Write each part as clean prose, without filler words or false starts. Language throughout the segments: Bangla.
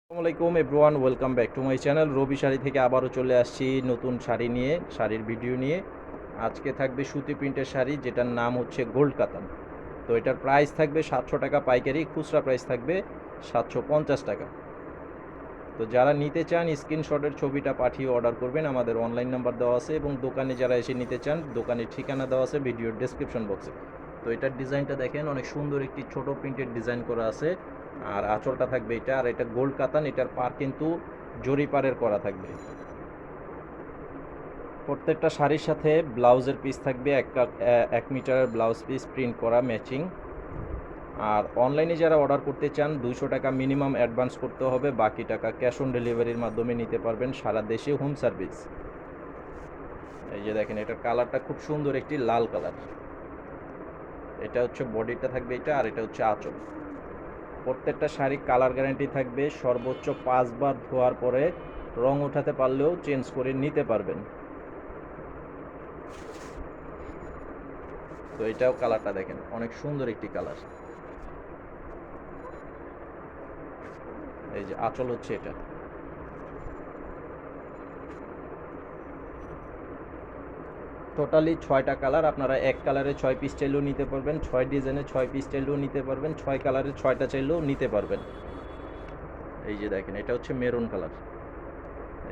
আসসালামু আলাইকুম everyone, welcome back to my channel. Robi sari থেকে আবারও চলে আসছি নতুন শাড়ি নিয়ে, শাড়ির ভিডিও নিয়ে। আজকে থাকবে সুতি প্রিন্টের শাড়ি, যেটার নাম হচ্ছে গোল্ড কাতান। তো এটার প্রাইস থাকবে 700 টাকা পাইকারি, খুচরা প্রাইস থাকবে 750 টাকা। তো যারা নিতে চান স্ক্রিনশটের ছবিটা পাঠিয়ে অর্ডার করবেন। আমাদের অনলাইন নাম্বার দেওয়া আছে এবং দোকানে যারা এসে নিতে চান দোকানের ঠিকানা দেওয়া আছে ভিডিওর ডেসক্রিপশন বক্সে। তো এটার ডিজাইনটা দেখেন, অনেক সুন্দর একটি ছোট প্রিন্টের ডিজাইন করা আছে। আর আঁচলটা থাকবে এটা, আর এটা গোল্ড কাতান। এটার পার কিন্তু জরি পাড়ের করা থাকবে। প্রত্যেকটা শাড়ির সাথে ব্লাউজের পিস থাকবে 1 মিটারের ব্লাউজ পিস প্রিন্ট করা ম্যাচিং। আর অনলাইনে যারা অর্ডার করতে চান 200 টাকা মিনিমাম অ্যাডভান্স করতে হবে, বাকি টাকা ক্যাশ অন ডেলিভারির মাধ্যমে নিতে পারবেন, সারা দেশে হোম সার্ভিস। এই যে দেখেন, এটার কালারটা খুব সুন্দর, একটি লাল কালার। এটা হচ্ছে বডিটা থাকবে এটা, আর এটা হচ্ছে আঁচল। প্রত্যেকটা শাড়ি কালার গ্যারান্টি থাকবে, সর্বোচ্চ 5 বার ধোয়ার পরে রং উঠাতে পারলেও চেঞ্জ করে নিতে পারবেন। তো এটাও কালারটা দেখেন, অনেক সুন্দর একটি কালার। এই যে আঁচল হচ্ছে এটা। টোটালি 6টা কালার, আপনারা এক কালারে 6 পিস চাইলেও নিতে পারবেন, 6 ডিজাইনে 6 পিস চাইলেও নিতে পারবেন, 6 কালারে 6টা চাইলেও নিতে পারবেন। এই যে দেখেন, এটা হচ্ছে মেরুন কালার।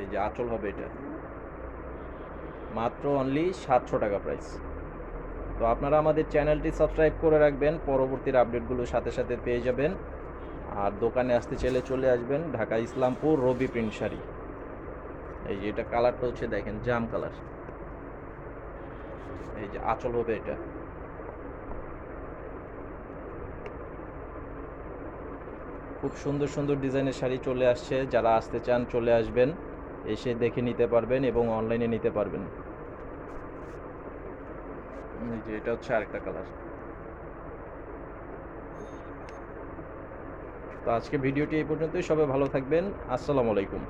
এই যে আঁচল হবে এটা, মাত্র অনলি 700 টাকা প্রাইস। তো আপনারা আমাদের চ্যানেলটি সাবস্ক্রাইব করে রাখবেন, পরবর্তীর আপডেটগুলো সাথে সাথে পেয়ে যাবেন। আর দোকানে আসতে চাইলে চলে আসবেন, ঢাকা ইসলামপুর রবি প্রিন্ট শাড়ি। এই যে এটা কালারটা হচ্ছে দেখেন জাম কালার। এই যে আঁচল হবে এটা। খুব সুন্দর সুন্দর ডিজাইনের শাড়ি চলে আসছে, যারা আসতে চান চলে আসবেন, এসে দেখে নিতে পারবেন এবং অনলাইনে নিতে পারবেন। এই যে এটা হচ্ছে আরেকটা কালার। তো আজকে ভিডিওটি এই পর্যন্তই, সবাই ভালো থাকবেন। আসসালামু আলাইকুম।